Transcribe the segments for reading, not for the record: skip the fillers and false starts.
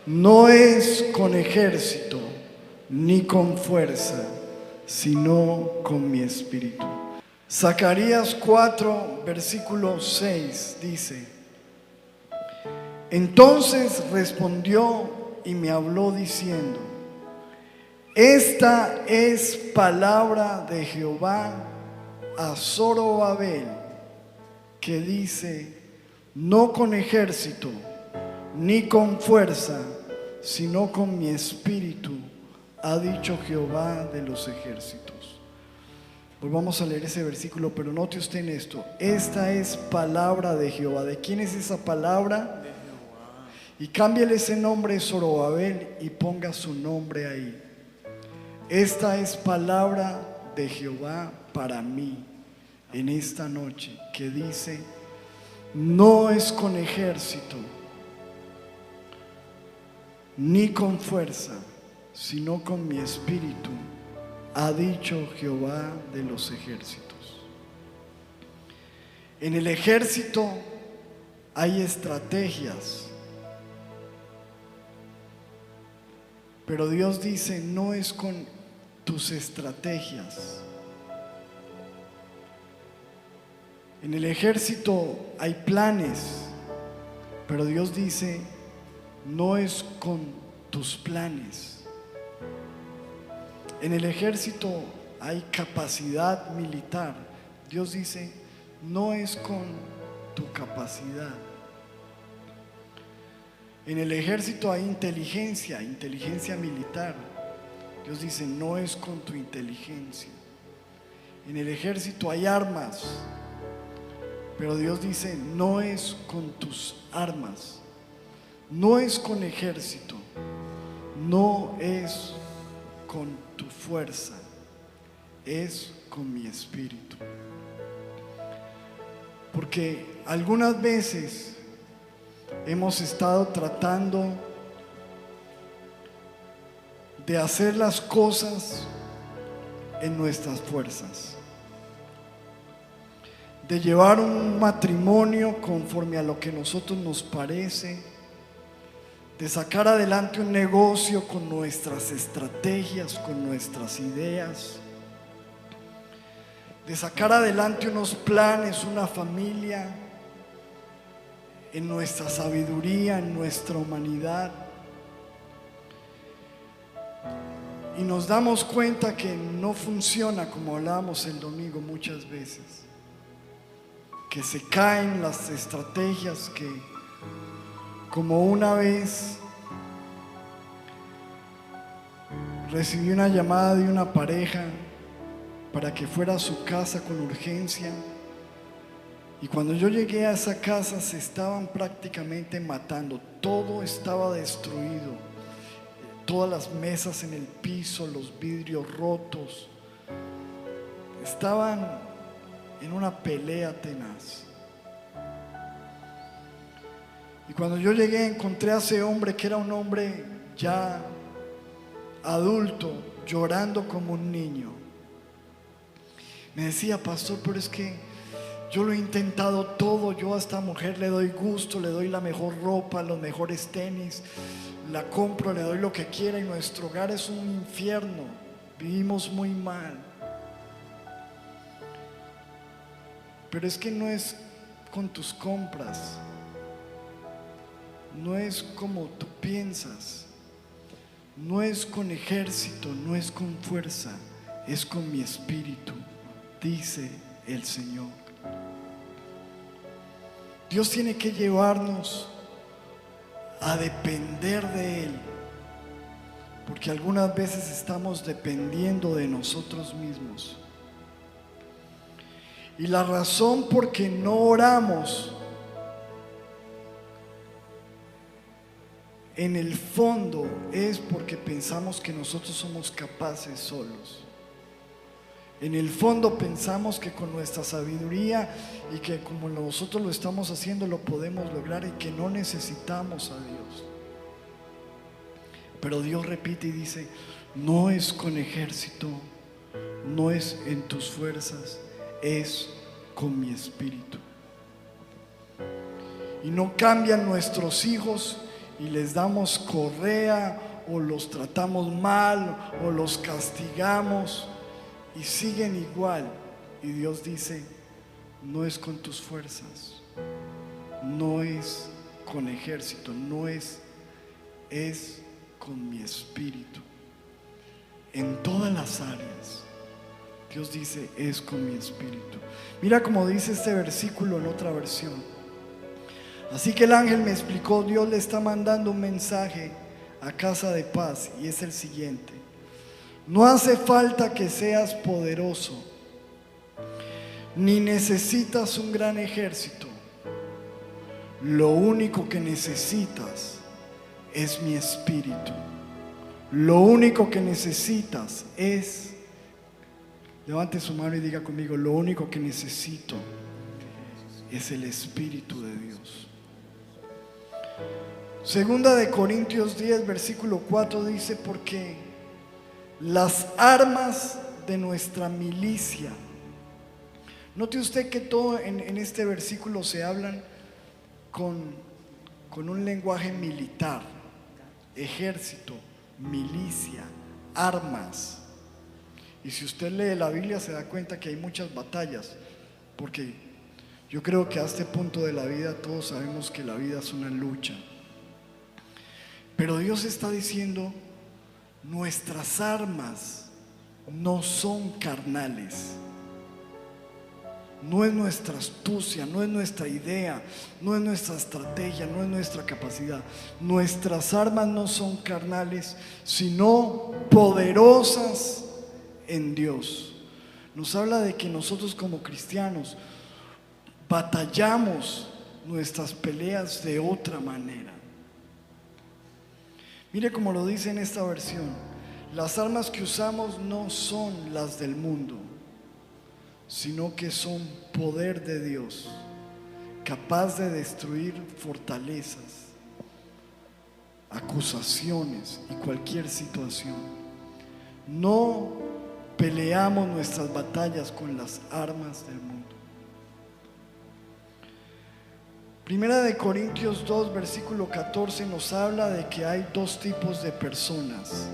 no es con ejército ni con fuerza, sino con mi espíritu. Zacarías 4, versículo 6 dice: entonces respondió y me habló diciendo: esta es palabra de Jehová a Zorobabel, que dice: no con ejército ni con fuerza, sino con mi espíritu, ha dicho Jehová de los ejércitos. Volvamos a leer ese versículo, pero note usted en esto: esta es palabra de Jehová. ¿De quién es esa palabra? De Jehová. Y cámbiale ese nombre Zorobabel y ponga su nombre ahí. Esta es palabra de Jehová para mí en esta noche, que dice: no es con ejército ni con fuerza, sino con mi espíritu, ha dicho Jehová de los ejércitos. En el ejército hay estrategias, pero Dios dice: no es con tus estrategias. En el ejército hay planes, pero Dios dice: no es con tus planes. En el ejército hay capacidad militar. Dios dice: no es con tu capacidad. En el ejército hay inteligencia militar. Dios dice: no es con tu inteligencia. En el ejército hay armas, pero Dios dice: no es con tus armas. No es con ejército, no es con tu fuerza, es con mi espíritu. Porque algunas veces hemos estado tratando de hacer las cosas en nuestras fuerzas, de llevar un matrimonio conforme a lo que a nosotros nos parece, de sacar adelante un negocio con nuestras estrategias, con nuestras ideas, de sacar adelante unos planes, una familia, en nuestra sabiduría, en nuestra humanidad. Y nos damos cuenta que no funciona, como hablábamos el domingo muchas veces, que se caen las estrategias, que como una vez recibí una llamada de una pareja para que fuera a su casa con urgencia, y cuando yo llegué a esa casa se estaban prácticamente matando, todo estaba destruido, todas las mesas en el piso, los vidrios rotos, estaban en una pelea tenaz. Y cuando yo llegué encontré a ese hombre, que era un hombre ya adulto, llorando como un niño. Me decía: pastor, pero es que yo lo he intentado todo, yo a esta mujer le doy gusto, le doy la mejor ropa, los mejores tenis, la compro, le doy lo que quiera, y nuestro hogar es un infierno, vivimos muy mal. Pero es que no es con tus compras, no es como tú piensas, no es con ejército, no es con fuerza, es con mi espíritu, dice el Señor. Dios tiene que llevarnos a depender de Él, porque algunas veces estamos dependiendo de nosotros mismos. Y la razón por que no oramos, en el fondo, es porque pensamos que nosotros somos capaces solos. En el fondo pensamos que con nuestra sabiduría y que como nosotros lo estamos haciendo lo podemos lograr, y que no necesitamos a Dios. Pero Dios repite y dice: no es con ejército, no es en tus fuerzas, es con mi espíritu. Y no cambian nuestros hijos y les damos correa o los tratamos mal o los castigamos y siguen igual. Y Dios dice: no es con tus fuerzas, no es con ejército, no es con mi espíritu. En todas las áreas Dios dice: es con mi espíritu. Mira cómo dice este versículo en otra versión: así que el ángel me explicó, Dios le está mandando un mensaje a Casa de Paz, y es el siguiente: no hace falta que seas poderoso, ni necesitas un gran ejército. Lo único que necesitas es mi espíritu. Lo único que necesitas es, levante su mano y diga conmigo: lo único que necesito es el Espíritu de Dios. Segunda de Corintios 10, versículo 4 dice: porque las armas de nuestra milicia. Note usted que todo en este versículo se hablan con un lenguaje militar: ejército, milicia, armas. Y si usted lee la Biblia se da cuenta que hay muchas batallas, porque yo creo que a este punto de la vida todos sabemos que la vida es una lucha. Pero Dios está diciendo: nuestras armas no son carnales. No es nuestra astucia, no es nuestra idea, no es nuestra estrategia, no es nuestra capacidad. Nuestras armas no son carnales, sino poderosas en Dios. Nos habla de que nosotros como cristianos batallamos nuestras peleas de otra manera. Mire cómo lo dice en esta versión: las armas que usamos no son las del mundo, sino que son poder de Dios, capaz de destruir fortalezas, acusaciones y cualquier situación. No peleamos nuestras batallas con las armas del mundo. Primera de Corintios 2, versículo 14 nos habla de que hay dos tipos de personas.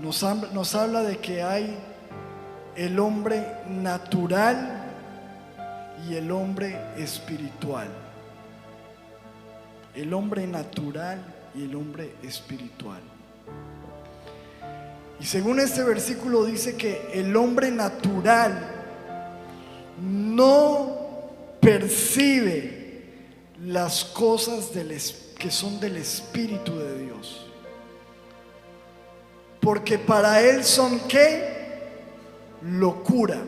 Nos habla de que hay el hombre natural y el hombre espiritual. El hombre natural y el hombre espiritual. Y según este versículo dice que el hombre natural no percibe las cosas que son del Espíritu de Dios, porque para él son ¿qué? Locura.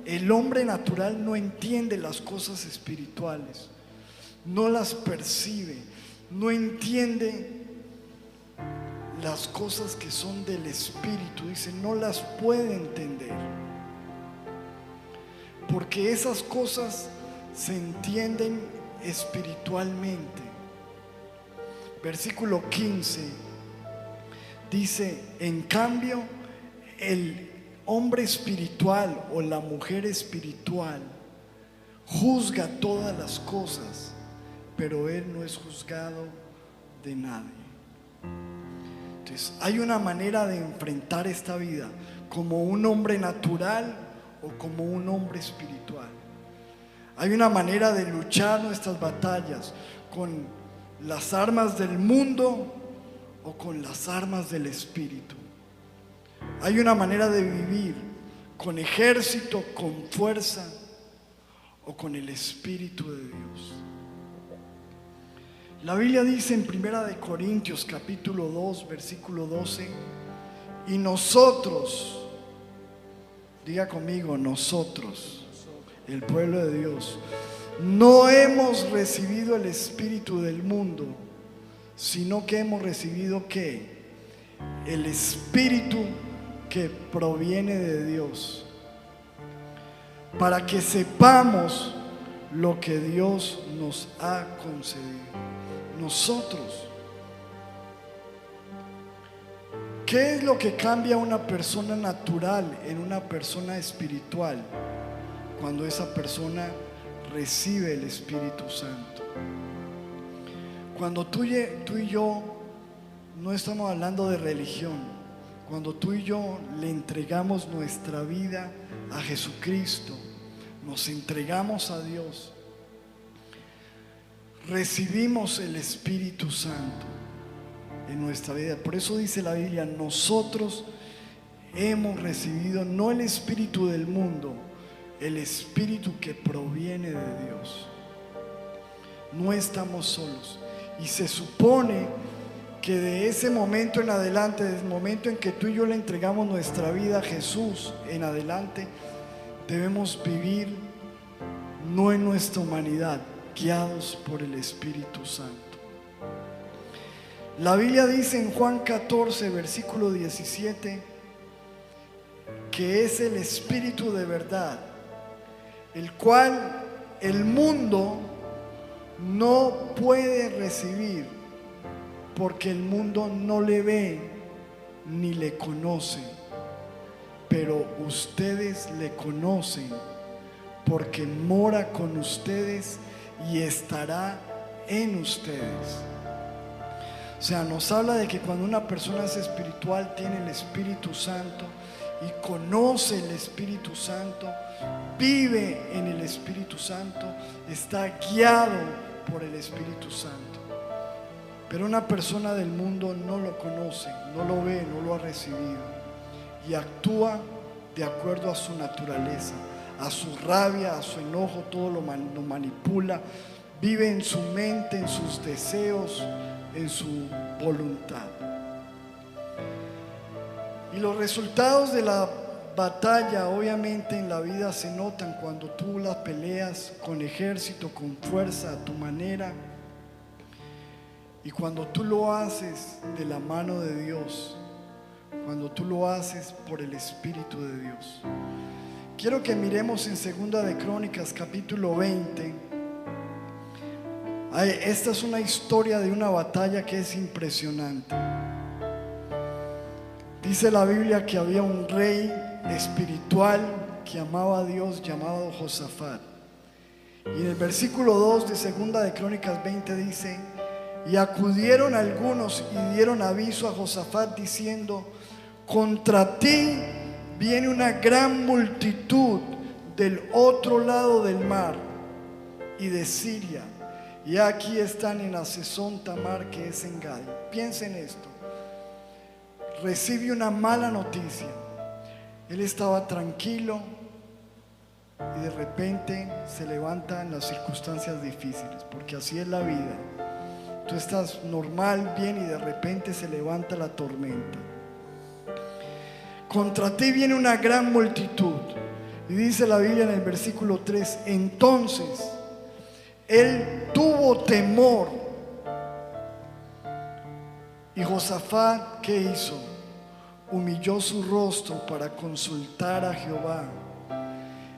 El hombre natural no entiende las cosas espirituales, no las percibe, no entiende las cosas que son del Espíritu. Dice: no las puede entender, porque esas cosas se entienden espiritualmente. Versículo 15 dice: en cambio, el hombre espiritual o la mujer espiritual juzga todas las cosas, pero él no es juzgado de nadie. Entonces, hay una manera de enfrentar esta vida: como un hombre natural o como un hombre espiritual. Hay una manera de luchar nuestras batallas con las armas del mundo o con las armas del Espíritu. Hay una manera de vivir con ejército, con fuerza o con el Espíritu de Dios. La Biblia dice en Primera de Corintios capítulo 2 versículo 12: y nosotros, diga conmigo, nosotros, el pueblo de Dios, no hemos recibido el espíritu del mundo, sino que hemos recibido ¿qué? El espíritu que proviene de Dios, para que sepamos lo que Dios nos ha concedido. Nosotros. ¿Qué es lo que cambia a una persona natural en una persona espiritual? Cuando esa persona recibe el Espíritu Santo. Cuando tú y yo no estamos hablando de religión, cuando tú y yo le entregamos nuestra vida a Jesucristo, nos entregamos a Dios, recibimos el Espíritu Santo en nuestra vida. Por eso dice la Biblia, nosotros hemos recibido no el espíritu del mundo, el espíritu que proviene de Dios. No estamos solos. Y se supone que de ese momento en adelante, desde el momento en que tú y yo le entregamos nuestra vida a Jesús en adelante, debemos vivir no en nuestra humanidad, guiados por el Espíritu Santo. La Biblia dice en Juan 14, versículo 17, que es el Espíritu de verdad, el cual el mundo no puede recibir, porque el mundo no le ve ni le conoce, pero ustedes le conocen, porque mora con ustedes y estará en ustedes. O sea, nos habla de que cuando una persona es espiritual, tiene el Espíritu Santo y conoce el Espíritu Santo, vive en el Espíritu Santo, está guiado por el Espíritu Santo. Pero una persona del mundo no lo conoce, no lo ve, no lo ha recibido y actúa de acuerdo a su naturaleza, a su rabia, a su enojo, todo lo manipula, vive en su mente, en sus deseos, en su voluntad. Y los resultados de la batalla obviamente en la vida se notan cuando tú las peleas con ejército, con fuerza, a tu manera, y cuando tú lo haces de la mano de Dios, cuando tú lo haces por el Espíritu de Dios. Quiero que miremos en 2 de Crónicas capítulo 20. Esta es una historia de una batalla que es impresionante. Dice la Biblia que había un rey espiritual que amaba a Dios llamado Josafat. Y en el versículo 2 de 2 de Crónicas 20 dice: y acudieron algunos y dieron aviso a Josafat diciendo: contra ti viene una gran multitud del otro lado del mar y de Siria, y aquí están en Hazezón Tamar, que es en Gai. Piensen esto. Recibe una mala noticia. Él estaba tranquilo y de repente se levantan las circunstancias difíciles, porque así es la vida. Tú estás normal, bien, y de repente se levanta la tormenta. Contra ti viene una gran multitud. Y dice la Biblia en el versículo 3: entonces él tuvo temor. Y Josafat, ¿qué hizo? Humilló su rostro para consultar a Jehová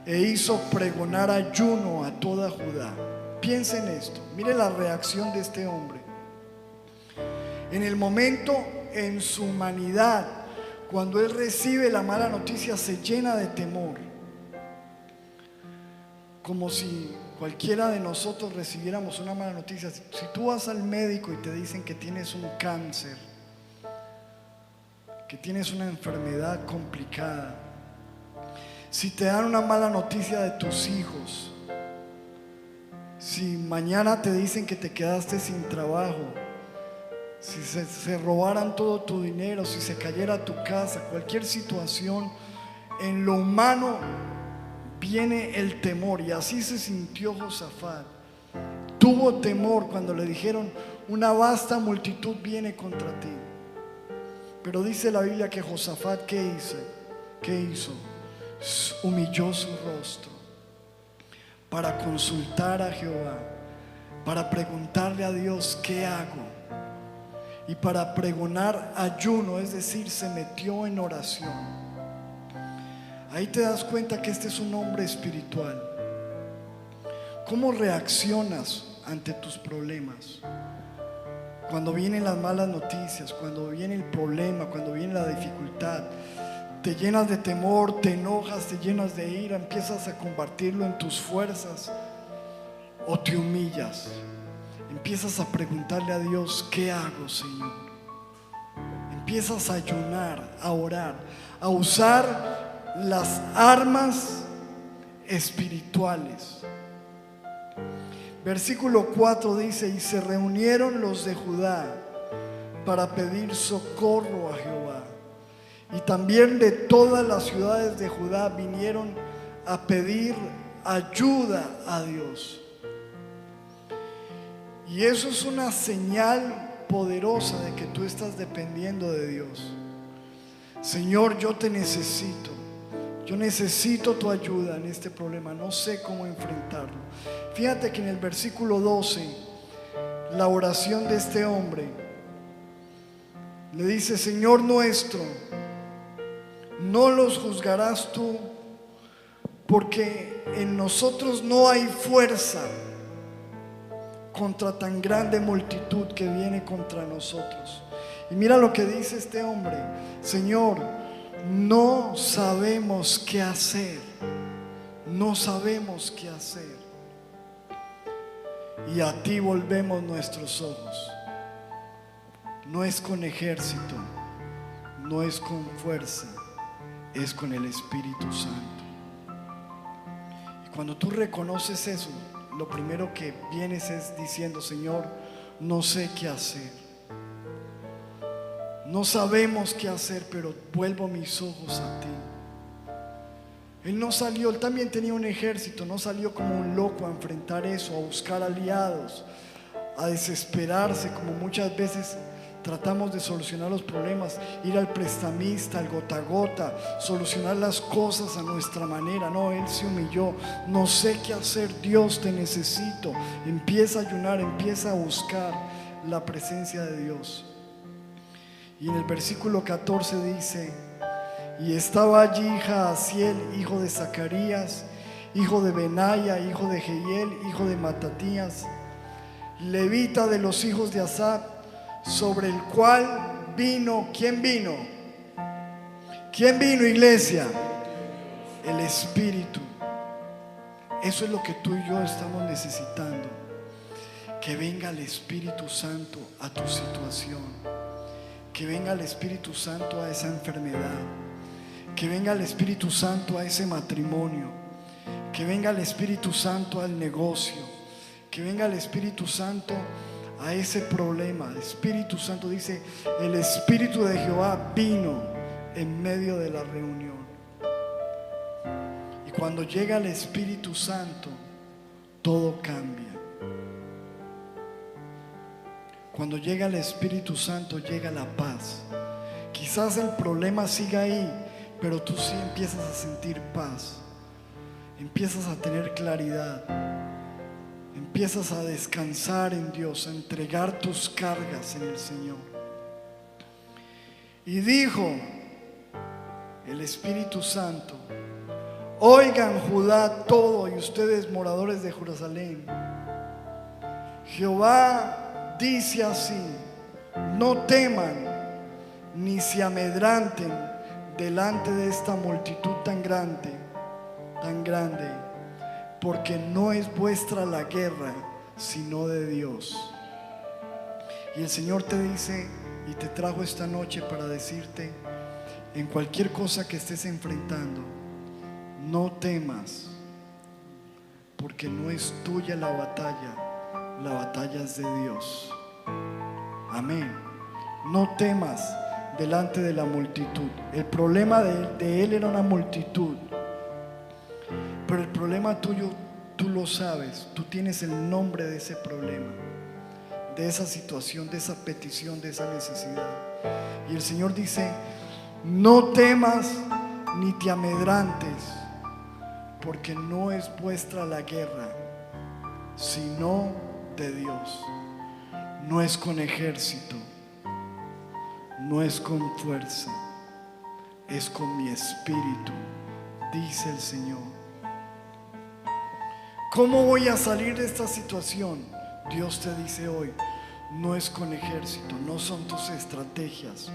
e hizo pregonar ayuno a toda Judá. Piensen esto, mire la reacción de este hombre. En el momento, en su humanidad, cuando él recibe la mala noticia, se llena de temor, como si cualquiera de nosotros recibiéramos una mala noticia. Si tú vas al médico y te dicen que tienes un cáncer, que tienes una enfermedad complicada, si te dan una mala noticia de tus hijos, si mañana te dicen que te quedaste sin trabajo, si se robaran todo tu dinero, si se cayera tu casa, cualquier situación, en lo humano viene el temor. Y así se sintió Josafat. Tuvo temor cuando le dijeron: una vasta multitud viene contra ti. Pero dice la Biblia que Josafat, ¿qué hizo? Humilló su rostro para consultar a Jehová, para preguntarle a Dios: ¿qué hago? Y para pregonar ayuno, es decir, se metió en oración. Ahí te das cuenta que este es un hombre espiritual. ¿Cómo reaccionas ante tus problemas? Cuando vienen las malas noticias, cuando viene el problema, cuando viene la dificultad, te llenas de temor, te enojas, te llenas de ira, empiezas a convertirlo en tus fuerzas, o te humillas. empiezas a preguntarle a Dios: ¿qué hago, Señor? Empiezas a ayunar, a orar, a usar las armas espirituales. Versículo 4 dice: y se reunieron los de Judá para pedir socorro a Jehová, y también de todas las ciudades de Judá vinieron a pedir ayuda a Dios. Y eso es una señal poderosa de que tú estás dependiendo de Dios. Señor, yo te necesito. Yo necesito tu ayuda en este problema. No sé cómo enfrentarlo. Fíjate que en el versículo 12, la oración de este hombre le dice: Señor nuestro, no los juzgarás tú, porque en nosotros no hay fuerza contra tan grande multitud que viene contra nosotros. Y mira lo que dice este hombre: Señor, no sabemos qué hacer. No sabemos qué hacer. Y a ti volvemos nuestros ojos. No es con ejército, no es con fuerza, es con el Espíritu Santo. Y cuando tú reconoces eso, lo primero que vienes es diciendo: Señor, no sé qué hacer. No sabemos qué hacer, pero vuelvo mis ojos a ti. Él no salió, él también tenía un ejército, no salió como un loco a enfrentar eso, a buscar aliados, a desesperarse como muchas veces tratamos de solucionar los problemas, ir al prestamista, al gota a gota, solucionar las cosas a nuestra manera. No, él se humilló: no sé qué hacer, Dios, te necesito. Empieza a ayunar, empieza a buscar la presencia de Dios. Y en el versículo 14 dice: y estaba allí Jaasiel, hijo de Zacarías, hijo de Benaya, hijo de Jehiel, hijo de Matatías, levita de los hijos de Asaf, sobre el cual vino, ¿quién vino? ¿Quién vino, iglesia? El Espíritu. Eso es lo que tú y yo estamos necesitando, que venga el Espíritu Santo a tu situación, que venga el Espíritu Santo a esa enfermedad, que venga el Espíritu Santo a ese matrimonio, que venga el Espíritu Santo al negocio, que venga el Espíritu Santo a ese problema. El Espíritu Santo dice: el Espíritu de Jehová vino en medio de la reunión. Y cuando llega el Espíritu Santo, todo cambia. Cuando llega el Espíritu Santo, llega la paz. Quizás el problema siga ahí, pero tú sí empiezas a sentir paz, empiezas a tener claridad, empiezas a descansar en Dios, a entregar tus cargas en el Señor. Y dijo el Espíritu Santo: oigan Judá todo y ustedes moradores de Jerusalén, Jehová dice así: no teman ni se amedranten delante de esta multitud tan grande, porque no es vuestra la guerra, sino de Dios. Y el Señor te dice y te trajo esta noche para decirte: en cualquier cosa que estés enfrentando, no temas, porque no es tuya la batalla es de Dios. Amén. No temas delante de la multitud. El problema de él era una multitud, pero el problema tuyo, tú lo sabes, tú tienes el nombre de ese problema, de esa situación, de esa petición, de esa necesidad. Y el Señor dice: no temas ni te amedrantes, porque no es vuestra la guerra, sino de Dios. No es con ejército, no es con fuerza, es con mi espíritu, dice el Señor. ¿Cómo voy a salir de esta situación? Dios te dice hoy: no es con ejército, no son tus estrategias,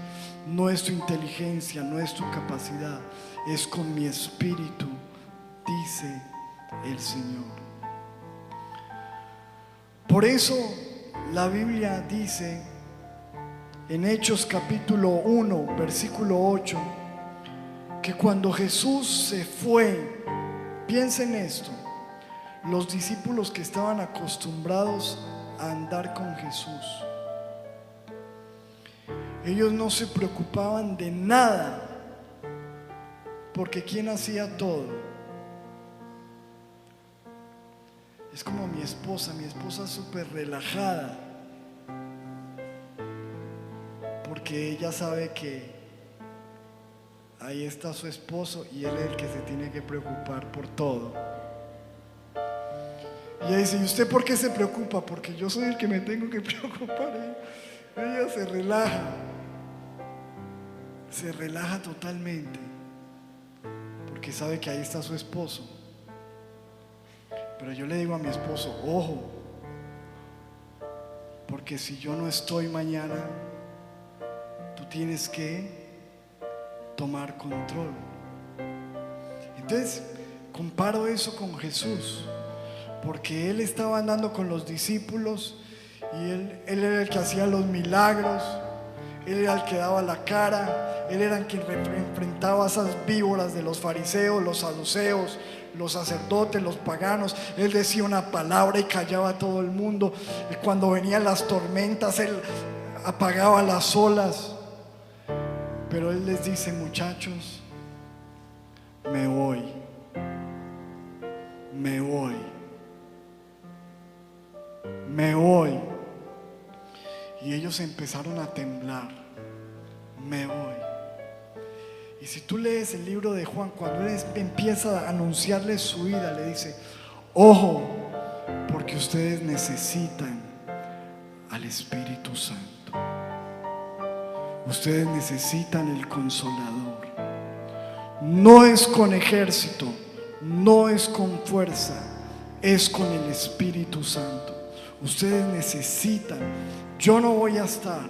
no es tu inteligencia, no es tu capacidad, es con mi espíritu, dice el Señor. Por eso la Biblia dice en Hechos capítulo 1, versículo 8, que cuando Jesús se fue, piensen esto, los discípulos que estaban acostumbrados a andar con Jesús, ellos no se preocupaban de nada, porque ¿quién hacía todo? Es como mi esposa es súper relajada, porque ella sabe que ahí está su esposo y él es el que se tiene que preocupar por todo. Y ella dice: ¿y usted por qué se preocupa? Porque yo soy el que me tengo que preocupar. Ella se relaja totalmente, porque sabe que ahí está su esposo. Pero yo le digo a mi esposo: ojo, porque si yo no estoy mañana, tú tienes que tomar control. Entonces comparo eso con Jesús, porque Él estaba andando con los discípulos y Él era el que hacía los milagros, Él era el que daba la cara, Él era el que enfrentaba a esas víboras de los fariseos, los saduceos, los sacerdotes, los paganos. Él decía una palabra y callaba a todo el mundo. Y cuando venían las tormentas, Él apagaba las olas. Pero Él les dice: muchachos, me voy. Y ellos empezaron a temblar. Me voy. Y si tú lees el libro de Juan, cuando Él empieza a anunciarles su vida, le dice: ojo, porque ustedes necesitan al Espíritu Santo. Ustedes necesitan el Consolador. No es con ejército, no es con fuerza, es con el Espíritu Santo. Ustedes necesitan, yo no voy a estar,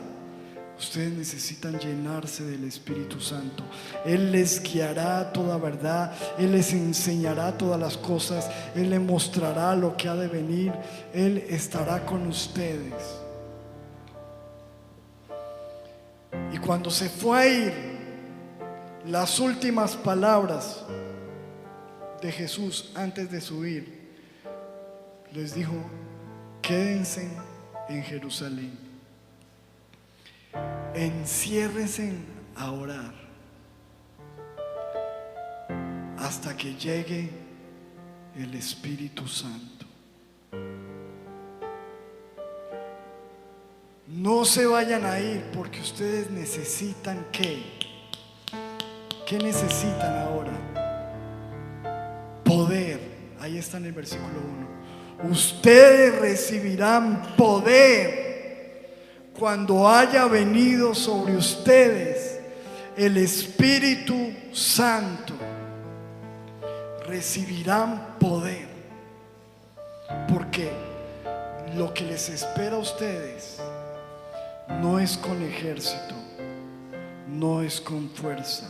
ustedes necesitan llenarse del Espíritu Santo. Él les guiará a toda verdad, Él les enseñará todas las cosas, Él les mostrará lo que ha de venir, Él estará con ustedes. Y cuando se fue a ir, las últimas palabras de Jesús antes de subir, les dijo: quédense en Jerusalén, enciérrense a orar hasta que llegue el Espíritu Santo. No se vayan a ir, porque ustedes necesitan ¿qué necesitan ahora? Poder. Ahí está en el versículo 1. Ustedes recibirán poder cuando haya venido sobre ustedes el Espíritu Santo. Recibirán poder, porque lo que les espera a ustedes no es con ejército, no es con fuerza,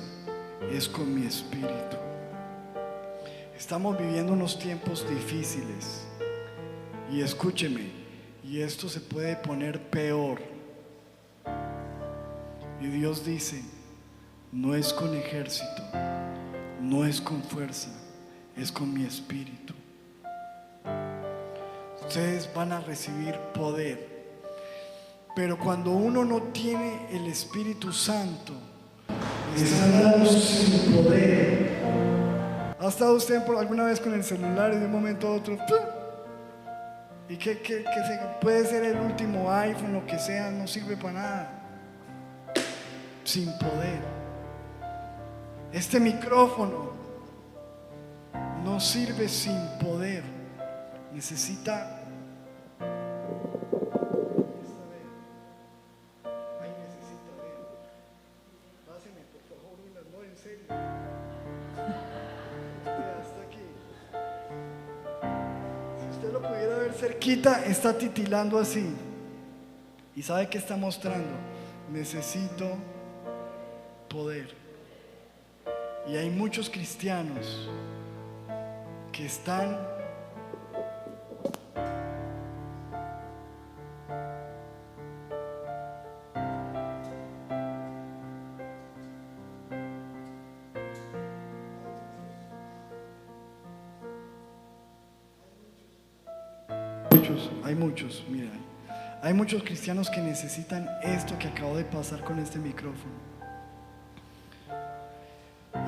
es con mi espíritu. Estamos viviendo unos tiempos difíciles, y escúcheme, y esto se puede poner peor. Y Dios dice: no es con ejército, no es con fuerza, es con mi espíritu. Ustedes van a recibir poder. Pero cuando uno no tiene el Espíritu Santo, está sin poder. ¿Ha estado usted alguna vez con el celular y de un momento a otro ¡pum! Y que puede ser el último iPhone, lo que sea, no sirve para nada? Sin poder. Este micrófono no sirve sin poder. Necesita cerquita, está titilando así. ¿Y sabe qué está mostrando? Necesito poder. Y hay muchos cristianos que están muchos, mira, hay muchos cristianos que necesitan esto que acabo de pasar con este micrófono.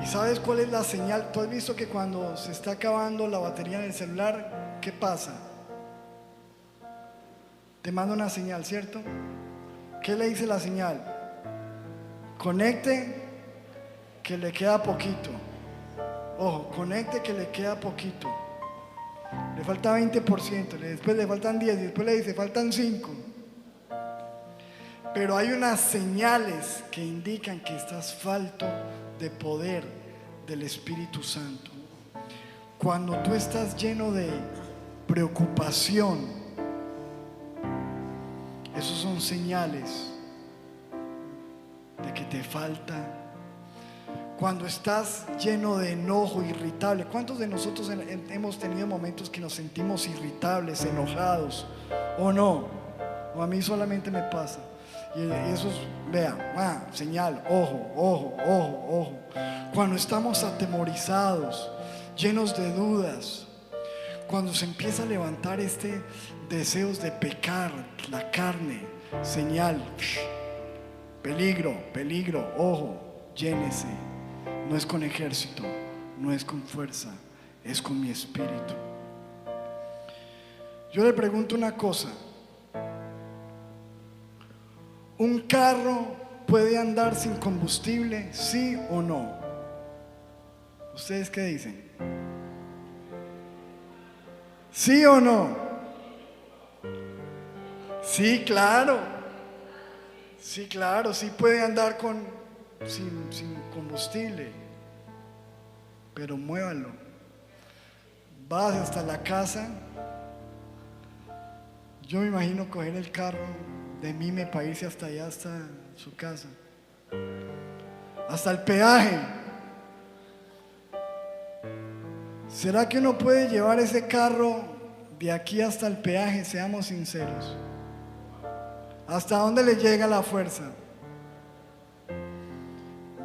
¿Y sabes cuál es la señal? Tú has visto que cuando se está acabando la batería en el celular, ¿qué pasa? Te manda una señal, ¿cierto? ¿Qué le dice la señal? Conecte, que le queda poquito. Ojo, conecte, que le queda poquito. Le falta 20%, después le faltan 10, y después le dice, faltan 5. Pero hay unas señales que indican que estás falto de poder del Espíritu Santo. Cuando tú estás lleno de preocupación, esos son señales de que te falta. Cuando estás lleno de enojo, irritable. ¿Cuántos de nosotros hemos tenido momentos que nos sentimos irritables, enojados? ¿O no? O a mí solamente me pasa. Y eso es, vea, señal, ojo. Cuando estamos atemorizados, llenos de dudas, cuando se empieza a levantar deseos de pecar, la carne, señal, peligro, ojo, llénese. No es con ejército, no es con fuerza, es con mi espíritu. Yo le pregunto una cosa: ¿un carro puede andar sin combustible, sí o no? ¿Ustedes qué dicen? ¿Sí o no? Sí, claro. Sí, claro, sí puede andar sin combustible. Pero muévalo. Vas hasta la casa. Yo me imagino coger el carro de Mime para irse hasta allá, hasta su casa, hasta el peaje. ¿Será que uno puede llevar ese carro de aquí hasta el peaje? Seamos sinceros. ¿Hasta dónde le llega la fuerza?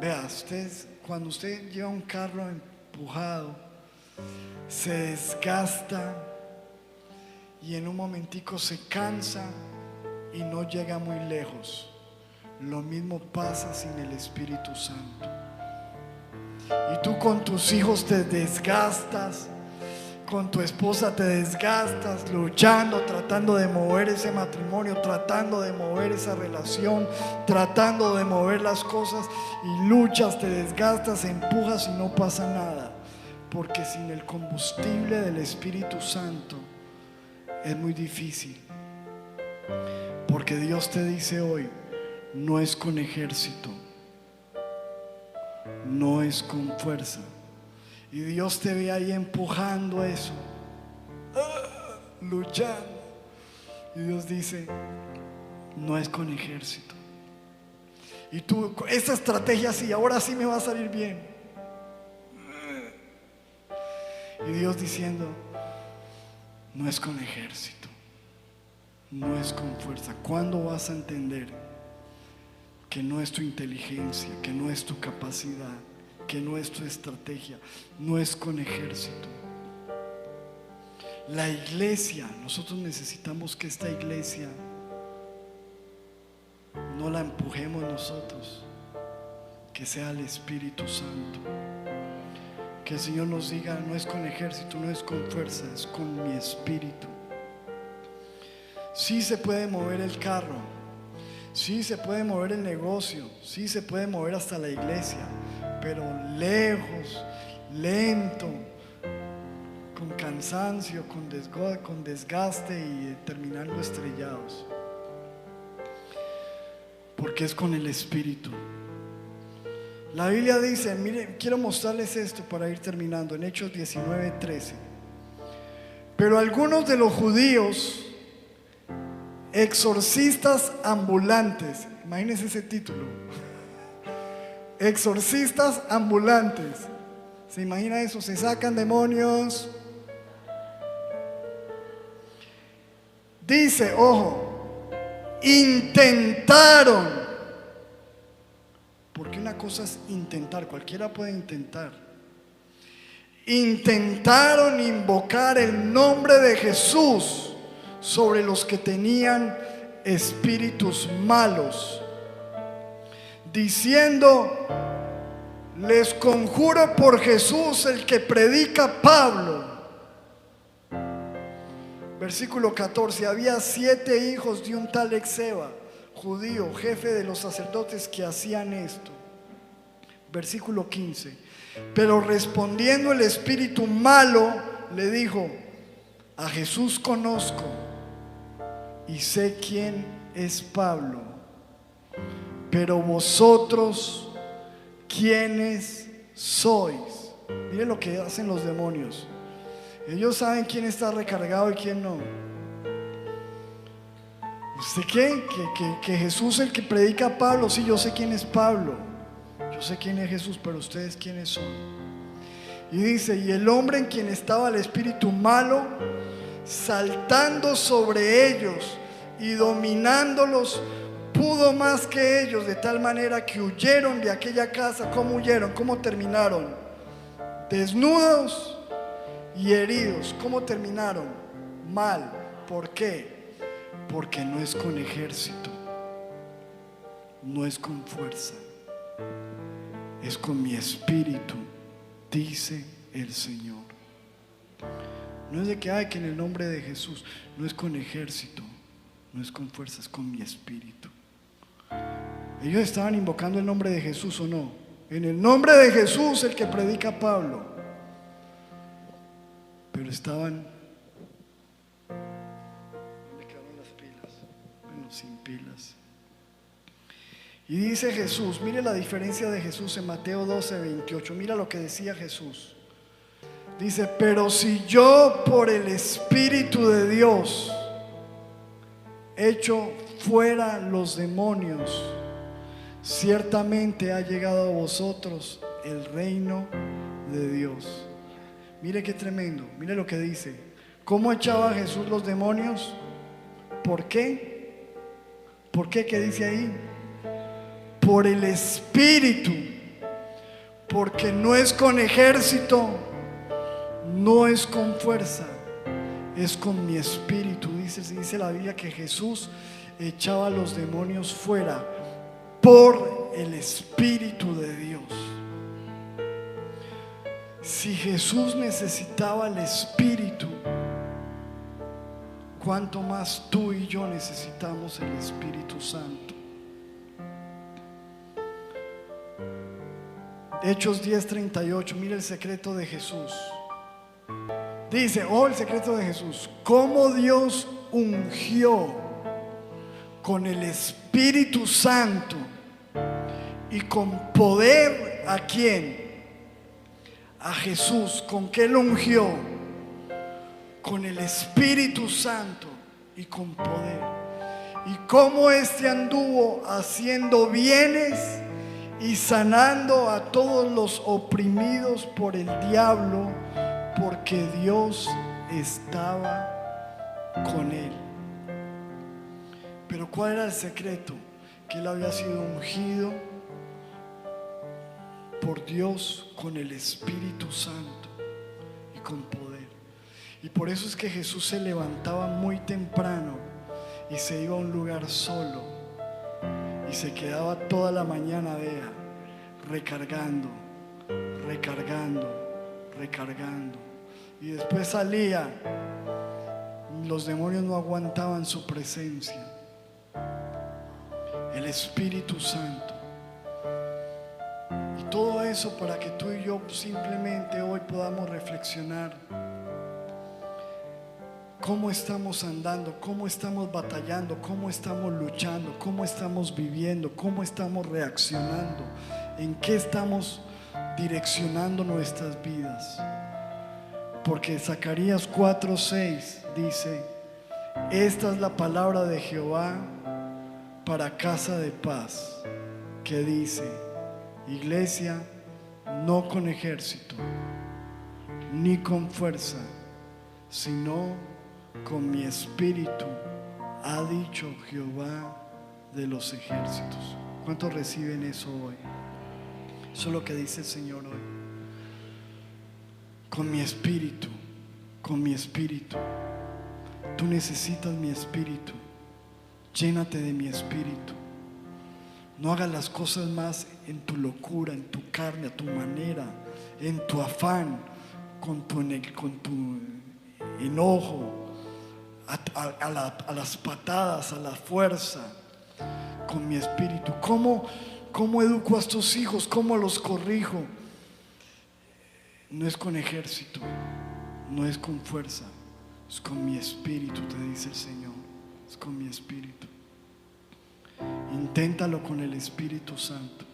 Vea, cuando usted lleva un carro empujado, se desgasta y en un momentico se cansa y no llega muy lejos. Lo mismo pasa sin el Espíritu Santo. Y tú con tus hijos te desgastas, con tu esposa te desgastas, luchando, tratando de mover ese matrimonio, tratando de mover esa relación, tratando de mover las cosas, y luchas, te desgastas, empujas y no pasa nada. Porque sin el combustible del Espíritu Santo es muy difícil. Porque Dios te dice hoy, no es con ejército, no es con fuerza. Y Dios te ve ahí empujando eso, luchando. Y Dios dice, no es con ejército. Y tú, esa estrategia sí, ahora sí me va a salir bien. Y Dios diciendo, no es con ejército, no es con fuerza. ¿Cuándo vas a entender que no es tu inteligencia, que no es tu capacidad, que no es tu estrategia, no es con ejército? La iglesia, nosotros necesitamos que esta iglesia no la empujemos nosotros, que sea el Espíritu Santo. Que el Señor nos diga, no es con ejército, no es con fuerza, es con mi espíritu. Sí se puede mover el carro, sí se puede mover el negocio, sí se puede mover hasta la iglesia, pero lejos, lento, con cansancio, con desgaste y terminando estrellados. Porque es con el Espíritu. La Biblia dice, miren, quiero mostrarles esto para ir terminando, en Hechos 19:13. Pero algunos de los judíos, exorcistas ambulantes, imagínense ese título, exorcistas ambulantes, ¿se imagina eso? Se sacan demonios. Dice, ojo, intentaron. Porque una cosa es intentar, cualquiera puede intentar. Intentaron invocar el nombre de Jesús sobre los que tenían espíritus malos, diciendo: les conjuro por Jesús, el que predica Pablo. Versículo 14: había 7 hijos de un tal Exeba, judío, jefe de los sacerdotes, que hacían esto. Versículo 15: pero respondiendo el espíritu malo, le dijo: a Jesús conozco y sé quién es Pablo, pero vosotros, ¿quiénes sois? Miren lo que hacen los demonios. Ellos saben quién está recargado y quién no. ¿Usted qué? Que Jesús el que predica a Pablo. Sí, yo sé quién es Pablo, yo sé quién es Jesús, pero ustedes ¿quiénes son? Y dice: y el hombre en quien estaba el espíritu malo, saltando sobre ellos y dominándolos, pudo más que ellos, de tal manera que huyeron de aquella casa. ¿Cómo huyeron? ¿Cómo terminaron? Desnudos y heridos. ¿Cómo terminaron? Mal. ¿Por qué? Porque no es con ejército, no es con fuerza, es con mi espíritu, dice el Señor. No es de que en el nombre de Jesús. No es con ejército, no es con fuerza, es con mi espíritu. Ellos estaban invocando el nombre de Jesús, ¿o no? En el nombre de Jesús, el que predica Pablo. Pero estaban, ¿dónde quedaron las pilas? Bueno, sin pilas. Y dice Jesús, mire la diferencia de Jesús en Mateo 12:28. Mira lo que decía Jesús. Dice: pero si yo por el Espíritu de Dios echo fuera los demonios, ciertamente ha llegado a vosotros el reino de Dios. Mire qué tremendo, mire lo que dice. ¿Cómo echaba Jesús los demonios? ¿Por qué? ¿Por qué? ¿Qué dice ahí? Por el Espíritu. Porque no es con ejército, no es con fuerza, es con mi espíritu. Dice la Biblia que Jesús echaba a los demonios fuera por el Espíritu de Dios. Si Jesús necesitaba el Espíritu, ¿cuánto más tú y yo necesitamos el Espíritu Santo? Hechos 10:38, mire el secreto de Jesús. Dice, el secreto de Jesús: cómo Dios ungió con el Espíritu Santo y con poder. ¿A quién? A Jesús. ¿Con qué lo ungió? Con el Espíritu Santo y con poder. Y cómo éste anduvo haciendo bienes y sanando a todos los oprimidos por el diablo, porque Dios estaba con él. Pero ¿cuál era el secreto? Que él había sido ungido por Dios con el Espíritu Santo y con poder. Y por eso es que Jesús se levantaba muy temprano y se iba a un lugar solo y se quedaba toda la mañana recargando, y después salía. Los demonios no aguantaban su presencia. El Espíritu Santo. Y todo eso para que tú y yo simplemente hoy podamos reflexionar cómo estamos andando, cómo estamos batallando, cómo estamos luchando, cómo estamos viviendo, cómo estamos reaccionando, en qué estamos direccionando nuestras vidas. Porque Zacarías 4:6 dice: esta es la palabra de Jehová para casa de paz, que dice: iglesia, no con ejército ni con fuerza, sino con mi espíritu, ha dicho Jehová de los ejércitos. ¿Cuántos reciben eso hoy? Eso es lo que dice el Señor hoy. Con mi espíritu, con mi espíritu. Tú necesitas mi espíritu. Llénate de mi espíritu. No hagas las cosas más en tu locura, en tu carne, a tu manera, en tu afán, con tu enojo, a las patadas, a la fuerza, con mi espíritu. ¿Cómo educo a estos hijos? ¿Cómo los corrijo? No es con ejército, no es con fuerza, es con mi espíritu, te dice el Señor. Es con mi espíritu. Inténtalo con el Espíritu Santo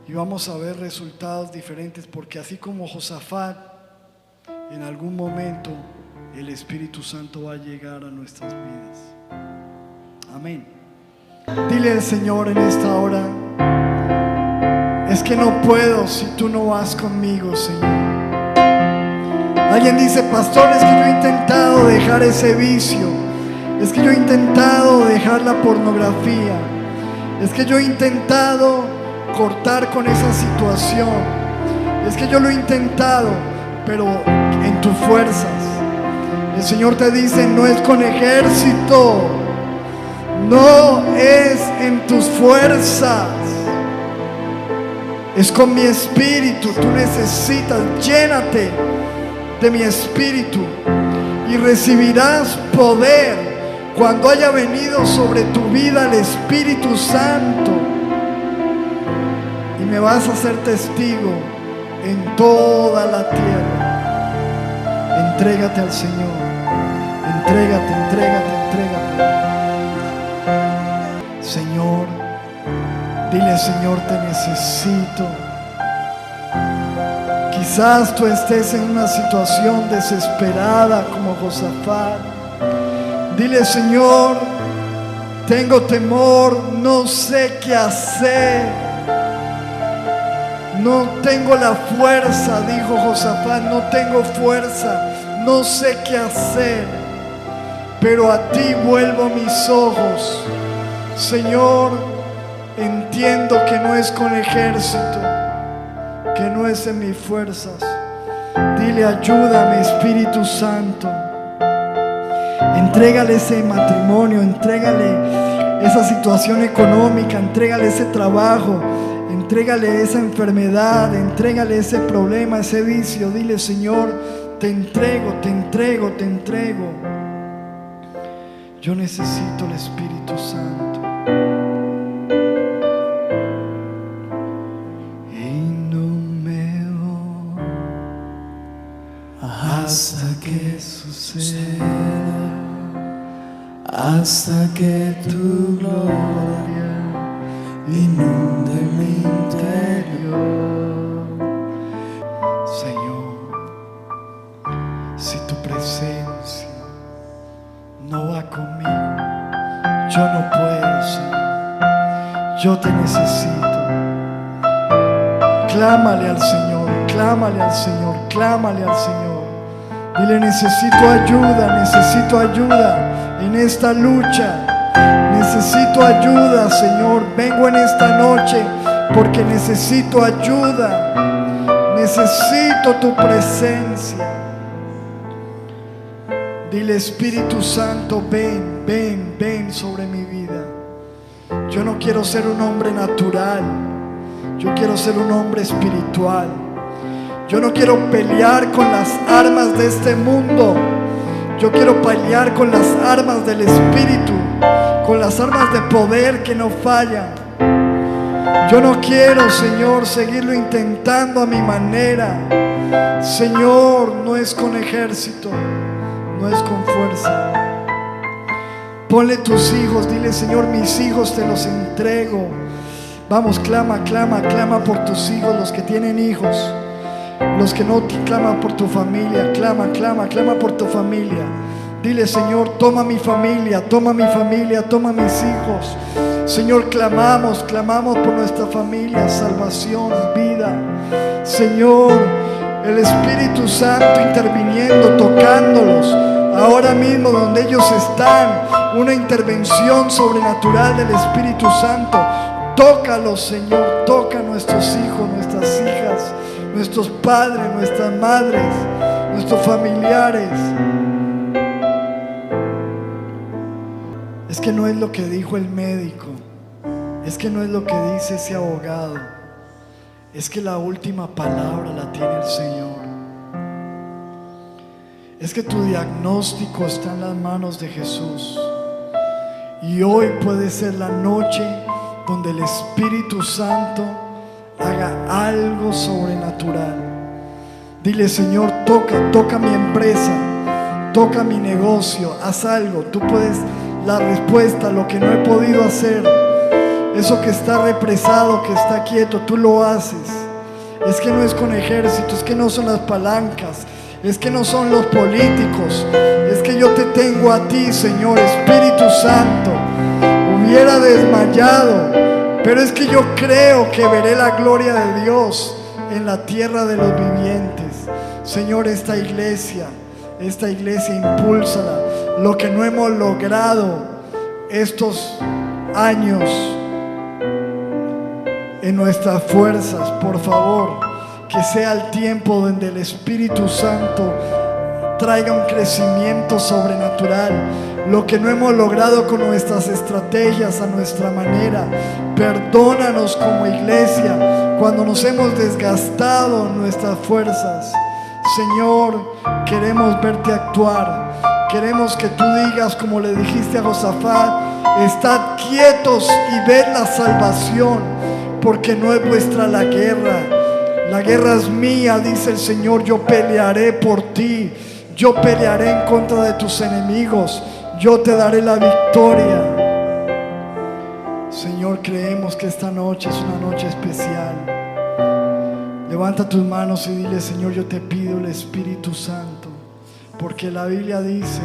y vamos a ver resultados diferentes, porque así como Josafat, en algún momento el Espíritu Santo va a llegar a nuestras vidas. Amén. Dile al Señor en esta hora: es que no puedo si tú no vas conmigo, Señor. Alguien dice: pastor, es que yo he intentado dejar ese vicio, es que yo he intentado dejar la pornografía, es que yo he intentado cortar con esa situación, es que yo lo he intentado, pero en tus fuerzas. El Señor te dice: no es con ejército, no es en tus fuerzas, es con mi espíritu. Tú necesitas, llénate de mi espíritu y recibirás poder cuando haya venido sobre tu vida el Espíritu Santo, y me vas a ser testigo en toda la tierra. Entrégate al Señor, entrégate. Señor, dile: Señor, te necesito. Quizás tú estés en una situación desesperada como Josafat. Dile: Señor, tengo temor, no sé qué hacer, no tengo la fuerza. Dijo Josafat: no tengo fuerza, no sé qué hacer, pero a ti vuelvo mis ojos. Señor, entiendo que no es con ejército, que no es en mis fuerzas. Dile: ayúdame, Espíritu Santo. Entrégale ese matrimonio, entrégale esa situación económica, entrégale ese trabajo, entrégale esa enfermedad, entrégale ese problema, ese vicio. Dile: Señor, te entrego. Yo necesito el Espíritu Santo. Hasta que suceda, hasta que tu gloria inunde mi interior. Señor, si tu presencia no va conmigo, yo no puedo, Señor. Yo te necesito. Clámale al Señor, clámale al Señor, clámale al Señor. Dile: necesito ayuda en esta lucha. Necesito ayuda, Señor. Vengo en esta noche porque necesito ayuda. Necesito tu presencia. Dile: Espíritu Santo, ven sobre mi vida. Yo no quiero ser un hombre natural, yo quiero ser un hombre espiritual. Yo no quiero pelear con las armas de este mundo. Yo quiero pelear con las armas del Espíritu, con las armas de poder que no fallan. Yo no quiero, Señor, seguirlo intentando a mi manera. Señor, no es con ejército, no es con fuerza. Ponle tus hijos, dile: Señor, mis hijos te los entrego. Vamos, clama por tus hijos, los que tienen hijos. Los que no, clama por tu familia, clama por tu familia. Dile: Señor, toma mi familia, toma mis hijos. Señor, clamamos por nuestra familia, salvación, vida. Señor, el Espíritu Santo interviniendo, tocándolos ahora mismo donde ellos están. Una intervención sobrenatural del Espíritu Santo. Tócalos, Señor, toca a nuestros hijos, nuestras hijas, nuestros padres, nuestras madres, nuestros familiares. Es que no es lo que dijo el médico, es que no es lo que dice ese abogado, es que la última palabra la tiene el Señor. Es que tu diagnóstico está en las manos de Jesús. Y hoy puede ser la noche donde el Espíritu Santo haga algo sobrenatural. Dile: Señor, toca mi empresa, toca mi negocio, haz algo. Tú puedes la respuesta a lo que no he podido hacer. Eso que está represado, que está quieto, tú lo haces. Es que no es con ejército, es que no son las palancas, es que no son los políticos, es que yo te tengo a ti, Señor. Espíritu Santo, hubiera desmayado, pero es que yo creo que veré la gloria de Dios en la tierra de los vivientes. Señor, esta iglesia, impúlsala. Lo que no hemos logrado estos años en nuestras fuerzas, por favor, que sea el tiempo donde el Espíritu Santo traiga un crecimiento sobrenatural. Lo que no hemos logrado con nuestras estrategias, a nuestra manera, perdónanos como iglesia cuando nos hemos desgastado nuestras fuerzas. Señor, queremos verte actuar. Queremos que tú digas, como le dijiste a Josafat: estad quietos y ved la salvación, porque no es vuestra la guerra. La guerra es mía, dice el Señor. Yo pelearé por ti. Yo pelearé en contra de tus enemigos. Yo te daré la victoria. Señor, creemos que esta noche es una noche especial. Levanta tus manos y dile: Señor, yo te pido el Espíritu Santo, porque la Biblia dice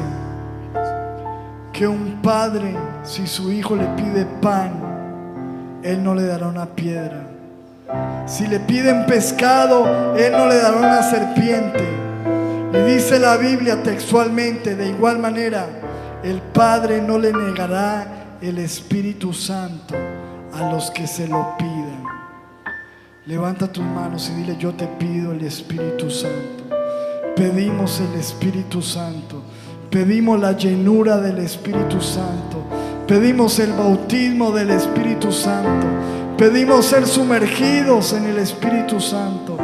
que un padre, si su hijo le pide pan, él no le dará una piedra. Si le piden pescado, él no le dará una serpiente. Y dice la Biblia textualmente: de igual manera, el Padre no le negará el Espíritu Santo a los que se lo pidan. Levanta tus manos y dile: yo te pido el Espíritu Santo. Pedimos el Espíritu Santo. Pedimos la llenura del Espíritu Santo. Pedimos el bautismo del Espíritu Santo. Pedimos ser sumergidos en el Espíritu Santo.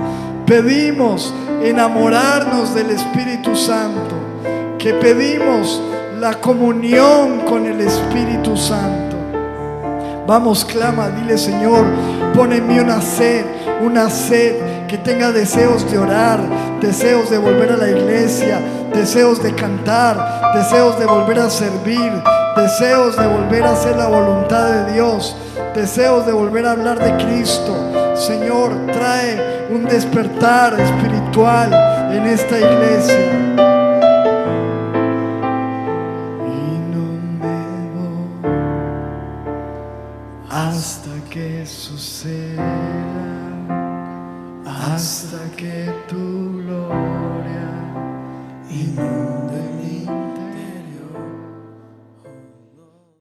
Pedimos enamorarnos del Espíritu Santo. Que pedimos la comunión con el Espíritu Santo. Vamos, clama, dile: Señor, pon en mí una sed, que tenga deseos de orar, deseos de volver a la iglesia, deseos de cantar, deseos de volver a servir, deseos de volver a hacer la voluntad de Dios, deseos de volver a hablar de Cristo. Señor, trae un despertar espiritual en esta iglesia. Hasta que suceda, hasta que tú